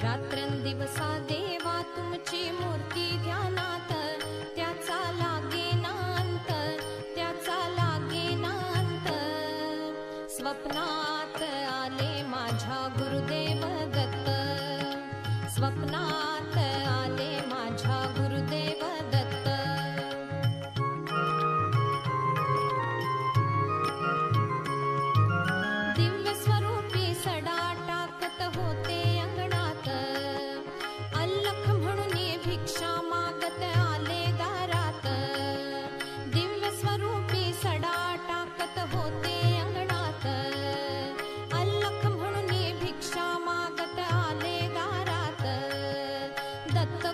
रात्रंदिवसा देवा तुमची मूर्ती ध्यानात, त्याचा लागेनांत, त्याचा लागेनांत. स्वप्नात आले माझ्या गुरुदेव दत्त, स्वप्नात आले माझ्या गुरुदेव दत्त. दिव्य स्वरूपी सडा टाकत होते अंगणात, अल्लख म्हणून भिक्षा मागत आले दारात. दिव्य स्वरूपी सडा टाकत होते अंगणात, अल्लख म्हणून भिक्षा मागत आले दारात. दत्त